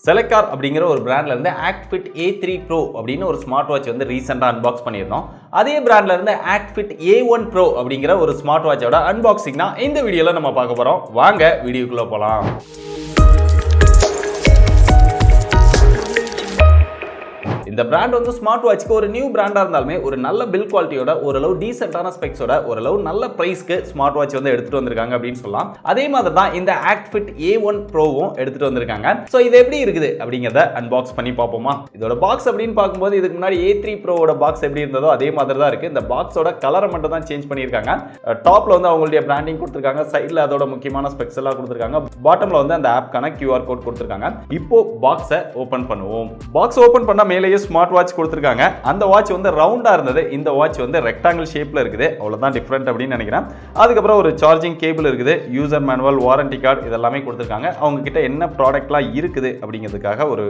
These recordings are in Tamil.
Cellecor அப்படிங்கிற ஒரு பிராண்ட்ல இருந்து ActFit A3 Pro அப்படின்னு ஒரு ஸ்மார்ட் வாட்ச் வந்து ரீசெண்டா அன்பாக்ஸ் பண்ணியிருந்தோம். அதே பிராண்ட்ல இருந்து ActFit A1 Pro அப்படிங்கிற ஒரு ஸ்மார்ட் வாட்சோட அன்பாக்சிங் தான் இந்த வீடியோல நம்ம பார்க்க போறோம். வாங்க வீடியோக்குள்ள போலாம். இந்த பிராண்ட் வந்து ஸ்மார்ட் வாட்ச்க்கு ஒரு நியூ பிராண்டா இருந்தாலுமே ஒரு நல்ல பில் குவாலிட்டியோட ஓரளவு டீசென்ட்டான ஸ்பெக்ஸோட ஓரளவு நல்ல பிரைஸ்க்கு ஸ்மார்ட் வாட்ச் வந்து எடுத்துட்டு வந்திருக்காங்க அப்படின்னு சொல்லலாம். அதே மாதிரி தான் இந்த ActFit A1 Proவும் எடுத்துட்டு வந்திருக்காங்க. சோ இது எப்படி இருக்குது அப்படிங்கறத அன்பாக்ஸ் பண்ணி பார்ப்போமா. இதோட பாக்ஸ் அப்படின்னு பார்க்கும்போது இதுக்கு முன்னாடி A3 Proவோட பாக்ஸ் எப்படி இருந்ததோ அதே மாதிரி தான் இருக்கு. இந்த பாக்ஸோட கலரை மட்டும் தான் சேஞ்ச் பண்ணியிருக்காங்க. டாப்ல வந்து அவங்களுடைய பிராண்டிங் கொடுத்திருக்காங்க, சைடுல அதோட முக்கியமான ஸ்பெக்ஸ் எல்லாம் கொடுத்திருக்காங்க, பாட்டம்ல வந்து அந்த ஆப்க்கான QR கோட் கொடுத்திருக்காங்க. இப்போ பாக்ஸை ஓபன் பண்ணுவோம். பாக்ஸ் ஓபன் பண்ணா மேலேயே ஸ்மார்ட் வாட்ச் கொடுத்திருக்காங்க. அந்த வாட்ச் வந்து ரவுண்டா இருந்தது, இந்த வாட்ச் வந்து ரெக்டாங்கிள் ஷேப்ல இருக்குது. அவ்வளவுதான் டிஃபரண்ட் அப்படின்னு நினைக்கிறேன். அதுக்கப்புறம் ஒரு சார்ஜிங் கேபிள் இருக்குது, யூசர் மேனுவல், வாரண்டி கார்டு இதெல்லாமே கொடுத்திருக்காங்க. அவங்க கிட்ட என்ன ப்ராடக்ட்லாம் இருக்குது அப்படிங்கிறதுக்காக ஒரு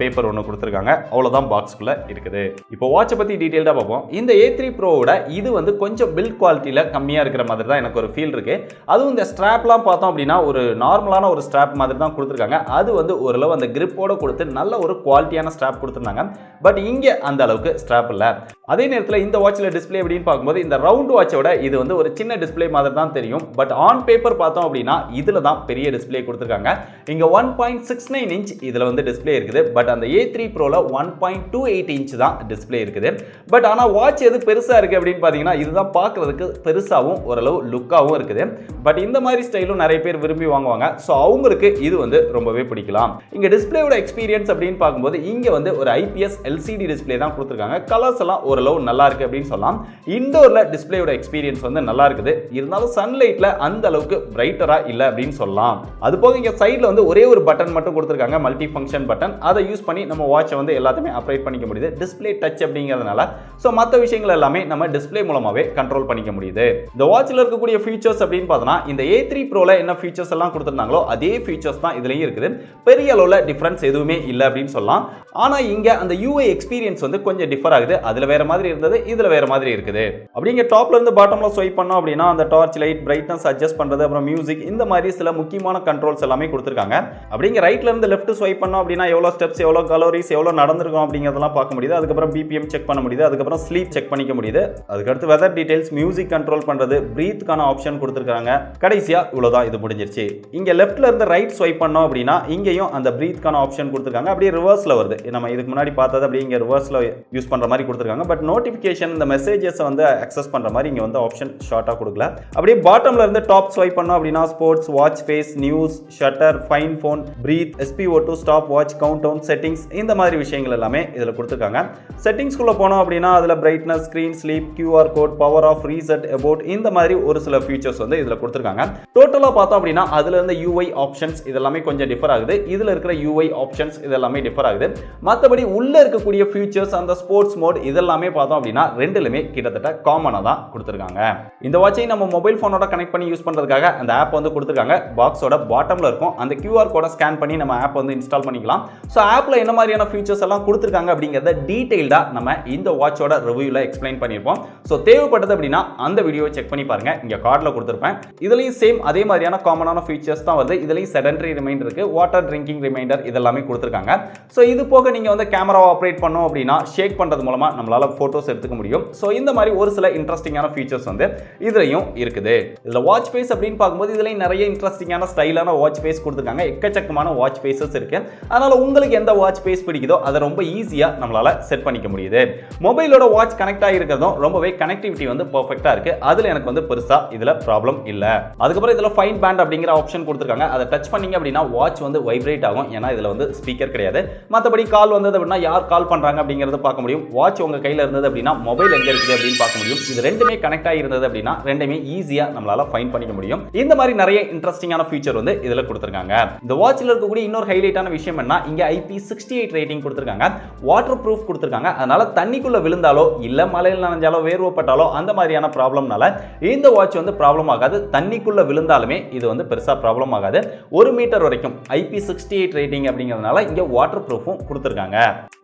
பேப்பர் ஒன்று கொடுத்திருக்காங்க. அவ்வளவுதான் பாக்ஸ்க்குள்ள இருக்குது. இப்போ வாட்சை பத்தி டீடைல்டா பார்ப்போம். இந்த A3 Proவோட இது வந்து கொஞ்சம் பில்ட் குவாலிட்டியில கம்மியா இருக்கிற மாதிரி தான் எனக்கு ஒரு ஃபீல் இருக்கு. அதுவும் இந்த ஸ்ட்ராப்லாம் பார்த்தோம் அப்படின்னா ஒரு நார்மலான ஒரு ஸ்ட்ராப் மாதிரி தான் கொடுத்திருக்காங்க. அது வந்து ஓரளவு அந்த கிரிப்போட கொடுத்து நல்ல ஒரு குவாலிட்டியான ஸ்ட்ராப் கொடுத்திருந்தாங்க. பட் இங்க அந்த அளவுக்கு ஸ்ட்ராப் இல்ல. அதே நேரத்தில் இந்த வாட்ச்ல டிஸ்ப்ளே அப்படின்னு பார்க்கும்போது இந்த ரவுண்ட் வாட்சோட இது வந்து ஒரு சின்ன டிஸ்ப்ளே மாதிரி தான் தெரியும். பட் ஆன் பேப்பர் பார்த்தோம் அப்படின்னா இதுல தான் பெரிய டிஸ்ப்ளே கொடுத்திருக்காங்க. இங்க 1.69 இன்ச் இதுல வந்து டிஸ்ப்ளே இருக்குது. பட் அந்த A3 Proல 1.28 இன்ச் தான் டிஸ்ப்ளே இருக்குது. பட் ஆனா வாட்ச் எது பெருசா இருக்கு அப்படின்னு பாத்தீங்கன்னா இதுதான் பார்க்கிறதுக்கு பெருசாவும் ஓரளவு லுக்காவும் இருக்குது. பட் இந்த மாதிரி ஸ்டைலும் நிறைய பேர் விரும்பி வாங்குவாங்க. ஸோ அவங்களுக்கு இது வந்து ரொம்பவே பிடிக்கலாம். இங்க டிஸ்ப்ளேயோட எக்ஸ்பீரியன்ஸ் அப்படின்னு பார்க்கும்போது இங்க வந்து ஒரு IPS LCD டிஸ்ப்ளே தான் கொடுத்திருக்காங்க. கலர்ஸ் எல்லாம் ஓரளவு நல்லா இருக்கு அப்படின்னு சொல்லலாம். இன்டோர்ல டிஸ்ப்ளேயோட எக்ஸ்பீரியன்ஸ் வந்து நல்லா இருக்குது. இருந்தாலும் சன்லைட்ல அந்த அளவுக்கு பிரைட்டரா இல்ல அப்படின்னு சொல்லலாம். அது போக இங்க சைடுல வந்து ஒரே ஒரு பட்டன் மட்டும் கொடுத்திருக்காங்க, மல்டி ஃபங்க்ஷன் பட்டன். அதை யூஸ் பண்ணி நம்ம வாட்சை வந்து எல்லாத்தையுமே ஆபரேட் பண்ணிக்க முடியுது. டிஸ்ப்ளே டச் அப்படிங்கிறதுனால சோ மற்ற விஷயங்கள் எல்லாமே நம்ம டிஸ்ப்ளே மூலமாவே கண்ட்ரோல் பண்ணிக்க முடியுது. இந்த வாட்ச்ல இருக்கக்கூடிய ஃபீச்சர்ஸ் அப்படின்னு பார்த்தோம்னா இந்த A3 Proல என்ன ஃபீச்சர்ஸ் எல்லாம் கொடுத்திருந்தாங்களோ அதே ஃபீச்சர்ஸ் தான் இதுலயும் இருக்குது. பெரிய அளவுல டிஃபரன்ஸ் எதுவுமே இல்ல அப்படின்னு சொல்லலாம். ஆனா இங்க அந்த UI எக்ஸ்பீரியன்ஸ் வந்து கொஞ்சம் டிஃபர் ஆகுது. அதுல வேற மாதிரி இருந்தது, இதுல வேற மாதிரி இருக்குது. அப்படிங்க டாப்ல இருந்து பாட்டம்ல ஸ்வைப் பண்ணோம் அப்படின்னா அந்த டார்ச் லைட், பிரைட்னஸ் அட்ஜஸ்ட் பண்றது, அப்புறம் மியூசிக், இந்த மாதிரி சில முக்கியமான கண்ட்ரோல்ஸ் எல்லாமே கொடுத்திருக்காங்க. அப்படிங்க ரைட்ல இருந்து லெஃப்ட் ஸ்வைப் பண்ணோம் அப்படின்னா எவ்வளவு ஸ்டெப்ஸ், எவ்வளவு கலோரிஸ், எவ்வளவு நடந்திருக்கும் அப்படிங்கறதெல்லாம் பார்க்க முடியுது. அதுக்கப்புறம் BPM செக் பண்ண முடியுது. அதுக்கப்புறம் ஸ்லீப் செக் பண்ணிக்க முடியுது. அதுக்கு அடுத்து வெதர் டீடைல்ஸ், மியூசிக் கண்ட்ரோல் பண்றது, பிரீத்க்கான ஆப்ஷன் கொடுத்திருக்காங்க. கடைசியா இவ்வளவுதான், இது முடிஞ்சிருச்சு. இங்க லெஃப்ட்ல இருந்து ரைட் ஸ்வைப் பண்ணோம் அப்படின்னா இங்கேயும் அந்த பிரீத்க்கான ஆப்ஷன் கொடுத்திருக்காங்க. அப்படியே ரிவர்ஸ்ல வருது. நம்ம இதுக்கு முன்னாடி பார்த்தது அப்படியே இங்க ரிவர்ஸ்ல யூஸ் பண்ற மாதிரி கொடுத்திருக்காங்க. பட் நோட்டிபிகேஷன், இந்த மெசேஜஸ் வந்து அக்சஸ் பண்ற மாதிரி இங்க வந்து ஆப்ஷன் ஷார்ட்டா கொடுக்கல. அப்படியே பாட்டம்ல இருந்து டாப் ஸ்வைப் பண்ணோம் அப்படின்னா sports, watch face, news, shutter, find phone, breath, SPO2, stop watch, count down, settings, இந்த மாதிரி விஷயங்கள் எல்லாமே இதுல கொடுத்திருக்காங்க. செட்டிங்ஸ்குள்ள போனோம் அப்படின்னா அதுல brightness, screen, sleep, QR code, power off, reset, about, இந்த மாதிரி ஒரு சில ஃபீச்சர்ஸ் வந்து இதுல கொடுத்திருக்காங்க. டோட்டலா பார்த்தோம் அப்படின்னா அதுல இருந்த UI ஆப்ஷன்ஸ் இதெல்லாமே கொஞ்சம் டிஃபர் ஆகுது. இதுல இருக்கிற UI ஆப்ஷன்ஸ் இதெல்லாமே டிஃபர் ஆகுது. மற்றபடி உள்ள இருக்கக்கூடிய ஃபீச்சர்ஸ், அந்த ஸ்போர்ட்ஸ் மோட் இதெல்லாமே பார்த்தோம் அப்படின்னா ரெண்டுலயுமே கிட்டத்தட்ட காமனா தான் கொடுத்திருக்காங்க. இந்த வாட்சை நம்ம மொபைல் போனோட கனெக்ட் பண்ணி யூஸ் பண்றதுக்காக அந்த ஆப் வந்து கொடுத்திருக்காங்க. பாக்ஸோட பாட்டம்ல இருக்கும். அந்த QR கோட ஸ்கேன் பண்ணி நம்ம ஆப் வந்து இன்ஸ்டால் பண்ணிக்கலாம். சோ ஆப்ல என்ன மாதிரியான ஃபீச்சர்ஸ் எல்லாம் கொடுத்திருக்காங்க அப்படிங்கறத டீடைல்டா நம்ம இந்த வாட்சோட ரிவ்யூல எக்ஸ்பிளைன் பண்ணிருப்போம். சோ தேவைப்பட்டது அப்படின்னா அந்த வீடியோவை செக் பண்ணி பாருங்க. இங்க கார்ட்ல கொடுத்திருப்பேன். இதுலயும் சேம் அதே மாதிரியான காமனான ஃபீச்சர்ஸ் தான் வருது. இதுலயும் செடன்டரி ரிமைண்டர் இருக்கு, வாட்டர் ட்ரிங்கிங் ரிமைண்டர் இதெல்லாமே கொடுத்திருக்காங்க. சோ இது போக நீங்க வந்து கேமரா ஆபரேட் பண்ணோம் அப்படின்னா ஷேக் பண்றது மூலமா நம்மளால போட்டோஸ் எடுத்துக்க முடியும். சோ இந்த மாதிரி ஒரு சில இன்ட்ரஸ்டிங்கான ஃபீச்சர்ஸ் வந்து இதுலயும் இருக்குது. இதுல வாட்ச் ஃபேஸ் அப்படின்னு பார்க்கும்போது இதுலயும் நிறைய இன்ட்ரஸ்டிங்கான ஸ்டைலான வாட்ச் ஃபேஸ் கொடுத்திருக்காங்க. எக்கச்சக்கமான வாட்ச் ஃபேஸஸ் இருக்கு. அதனால உங்களுக்கு எந்த வாட்ச் ஃபேஸ் பிடிக்குதோ அதை ரொம்ப ஈஸியா நம்மளால செட் பண்ணிக்க முடியுது. மொபைலோட வாட்ச் கனெக்ட் ஆகிருக்கிறதும் ரொம்பவே கனெக்டிவிட்டி வந்து பெர்ஃபெக்ட்டா இருக்கு. அதுல எனக்கு வந்து பெருசா இதுல ப்ராப்ளம் இல்ல. அதுக்கப்புறம் இதுல ஃபைன் பேண்ட் அப்படிங்கிற ஆப்ஷன் கொடுத்திருக்காங்க. அதை டச் பண்ணீங்க அப்படின்னா வாட்ச் வந்து வைப்ரேட் ஆகும். ஏன்னா இதுல வந்து ஸ்பீக்கர் கிடையாது. மற்றபடி கால் வந்தது அப்படின்னா யார் கால் பண்றாங்க அப்படிங்கறத பார்க்க முடியும். வாட்ச் உங்க கையில இருந்தது அப்படின்னா மொபைல் எங்க இருக்குது அப்படின்னு பார்க்க முடியும். இது ரெண்டுமே கனெக்ட் ஆகி இருந்தது அப்படின்னா ரெண்டுமே ஈஸியா நம்மளால ஃபைண்ட் பண்ணிக்க முடியும். இந்த மாதிரி நிறைய இன்ட்ரஸ்டிங்கான ஃபீச்சர் வந்து இதுல கொடுத்திருக்காங்க. இந்த வாட்ச்ல இருக்கக்கூடிய இன்னொரு ஹைலைட்டான விஷயம் என்ன, இங்க IP68 ரேட்டிங் கொடுத்திருக்காங்க. வாட்டர் ப்ரூஃப் கொடுத்திருக்காங்க. அதனால தண்ணிக்குள்ள விழுந்தாலோ இல்ல மழையில நனைஞ்சாலோ வேர்வப்பட்டாலோ அந்த மாதிரியான ப்ராப்ளம்னால இந்த வாட்ச் வந்து ப்ராப்ளம் ஆகாது. தண்ணிக்குள்ள விழுந்தாலுமே இது வந்து பெருசா ப்ராப்ளம் ஆகாது. 1 மீட்டர் வரைக்கும் IP68 ரேட்டிங் அப்படிங்கிறதுனால இங்க வாட்டர் ப்ரூஃபும் கொடுத்திருக்காங்க.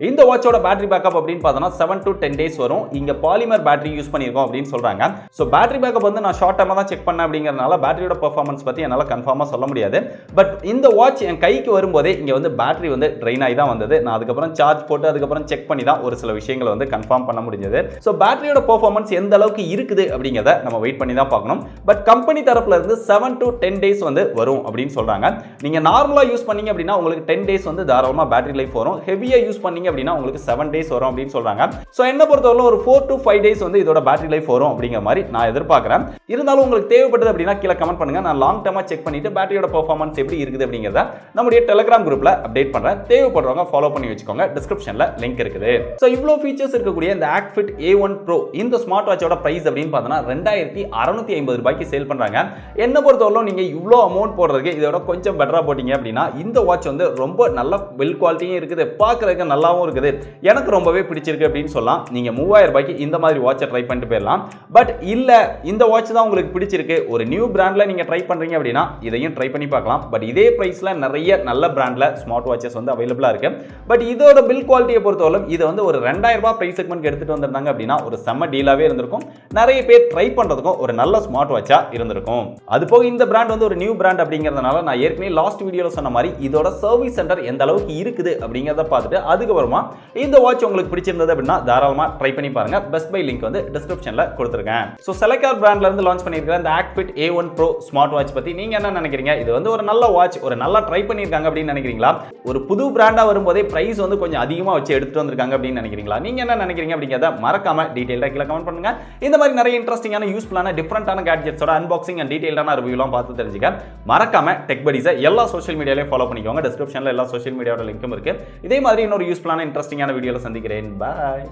இந்த இந்த வாட்சோட பேட்டரி பேக்கப் அப்படின்னு பார்த்தோம்னா 7 to 10 days வரும். இங்க பாலிமர் பேட்டரி யூஸ் பண்ணியிருக்கோம் அப்படின்னு சொல்றாங்க. ஸோ பேட்டரி பேக்கப் வந்து நான் ஷார்ட் டைமாக தான் செக் பண்ணேன் அப்படிங்கிறதுனால பேட்டரியோட பெர்ஃபார்மன்ஸ் பற்றி என்னால் கன்ஃபார்மாக சொல்ல முடியாது. பட் இந்த வாட்ச் என் கைக்கு வரும்போதே இங்கே வந்து பேட்டரி வந்து ட்ரெயின் ஆகி தான் வந்தது. நான் அதுக்கப்புறம் சார்ஜ் போட்டு அதுக்கப்புறம் செக் பண்ணி தான் ஒரு சில விஷயங்களை வந்து கன்ஃபார்ம் பண்ண முடிஞ்சது. ஸோ பேட்டரியோட பெர்ஃபார்மன்ஸ் எந்த அளவுக்கு இருக்குது அப்படிங்கிறத நம்ம வெயிட் பண்ணி தான் பார்க்கணும். பட் கம்பெனி தரப்புல இருந்து 7 to 10 days வந்து வரும் அப்படின்னு சொல்றாங்க. நீங்க நார்மலா யூஸ் பண்ணீங்க அப்படின்னா உங்களுக்கு 10 days வந்து தாராளமா பேட்டரி லைஃப் வரும். ஹெவியா யூஸ் பண்ணீங்க அப்படின்னா உங்களுக்கு 7 days வரும் அப்படின்னு சொல்றாங்க. ஸோ என்ன பொறுத்தவரை ஒரு 4 to 5 days வந்து இதோட பேட்டரி லைஃப் வரும் அப்படிங்கிற மாதிரி நான் எதிர்பார்க்கிறேன். இருந்தாலும் உங்களுக்கு தேவைப்பட்டது அப்படின்னா கீழே கமெண்ட் பண்ணுங்க. நான் லாங் டர்மா செக் பண்ணிட்டு பேட்டரியோட பெர்ஃபார்மன்ஸ் எப்படி இருக்குது அப்படிங்கிறத நம்முடைய டெலிகிராம் குரூப்ல அப்டேட் பண்றேன். தேவைப்படுறவங்க ஃபாலோ பண்ணி வச்சுக்கோங்க. டிஸ்கிரிப்ஷன்ல லிங்க் இருக்குது. ஸோ இவ்வளோ ஃபீச்சர்ஸ் இருக்கக்கூடிய இந்த ActFit A1 Pro இந்த ஸ்மார்ட் வாட்சோட பிரைஸ் அப்படின்னு பார்த்தோன்னா 2650 ரூபாய்க்கு சேல் பண்றாங்க. என்ன பொறுத்தவரைக்கும் நீங்க இவ்வளோ அமௌண்ட் போடுறதுக்கு இதோட கொஞ்சம் பெட்டரா போட்டீங்க அப்படின்னா இந்த வாட்ச் வந்து ரொம்ப நல்ல பில் குவாலிட்டியும் இருக்குது, பார்க்கறதுக்கு நல்லாவும் இருக்குது, எனக்கு ரொம்பவே பிடிச்சிருக்கு அப்படின்னு சொல்லலாம். நீங்க 3000 ரூபாய்க்கு இந்த மாதிரி வாட்சை ட்ரை பண்ணிட்டு போயிடலாம். பட் இல்ல இந்த வாட்ச் தான் உங்களுக்கு பிடிச்சிருக்கு, ஒரு நியூ பிராண்ட்ல நீங்க ட்ரை பண்றீங்க அப்படின்னா இதையும் ட்ரை பண்ணி பார்க்கலாம். பட் இதே பிரைஸ்ல நிறைய நல்ல பிராண்ட்ல ஸ்மார்ட் வாட்சஸ் வந்து அவைலபிளா இருக்கு. பட் இதோட பில் குவாலிட்டியை பொறுத்தவரை இது வந்து ஒரு 2000 ரூபாய் பிரைஸ் செக்மெண்ட் எடுத்துட்டு வந்திருந்தாங்க அப்படின்னா ஒரு செம்ம டீலாவே இருந்திருக்கும். நிறைய பேர் ட்ரை பண்றதுக்கும் ஒரு நல்ல ஸ்மார்ட் வாட்சா இருந்திருக்கும். அது போக இந்த பிராண்ட் வந்து ஒரு நியூ பிராண்ட் அப்படிங்கிறதுனால நான் ஏற்கனவே லாஸ்ட் வீடியோல சொன்ன மாதிரி இதோட சர்வீஸ் சென்டர் எந்த அளவுக்கு இருக்குது அப்படிங்கிறத பார்த்துட்டு அதுக்கப்புறமா இந்த வாட்ச் உங்களுக்கு பிடிச்சிருந்தது அப்படின்னா தாராளமா ட்ரை பண்ணி பாருங்க. பெஸ்ட் பை லிங்க் வந்து டிஸ்கிரிப்ஷன்ல கொடுத்துருக்கேன். ஸோ Cellecor பிராண்ட்ல இருந்து லான்ச் பண்ணியிருக்கிற இந்த ActFit A1 Pro smart watch பத்தி நீங்க என்ன நினைக்கிறீங்க? இது வந்து ஒரு நல்ல வாட்ச், ஒரு நல்லா ட்ரை பண்ணியிருக்காங்க அப்படின்னு நினைக்கிறீங்களா? ஒரு புது பிராண்டா வரும்போதே பிரைஸ் வந்து கொஞ்சம் அதிகமா வச்சு எடுத்துட்டு வந்திருக்காங்க அப்படின்னு நினைக்கிறீங்களா? நீங்க என்ன நினைக்கிறீங்க அப்படிங்கிறத மறக்காம டீடைலா கீழே கமெண்ட் பண்ணுங்க. இந்த மாதிரி நிறைய இன்ட்ரெஸ்டிங்கான யூஸ்ஃபுல்லான டிஃபரெண்டான கேட்ஜெட்ஸோட அன்பாக்சிங் அண்ட் டீடைலான ரிவ்யூலாம் பார்த்து தெரிஞ்சுக்க மறக்காம டெக் படீஸை எல்லா சோஷியல் மீடியாலையும் ஃபாலோ பண்ணிக்கோங்க. டிஸ்கிரிப்ஷன்ல எல்லா சோஷியல் மீடியாவோட லிங்க்கும் இருக்கு. இதே மாதிரி இன்னொரு யூஸ்ஃபுல்லான இன்ட்ரெஸ்டிங்கான வீடியோல சந்திக்கிறேன். பாய்.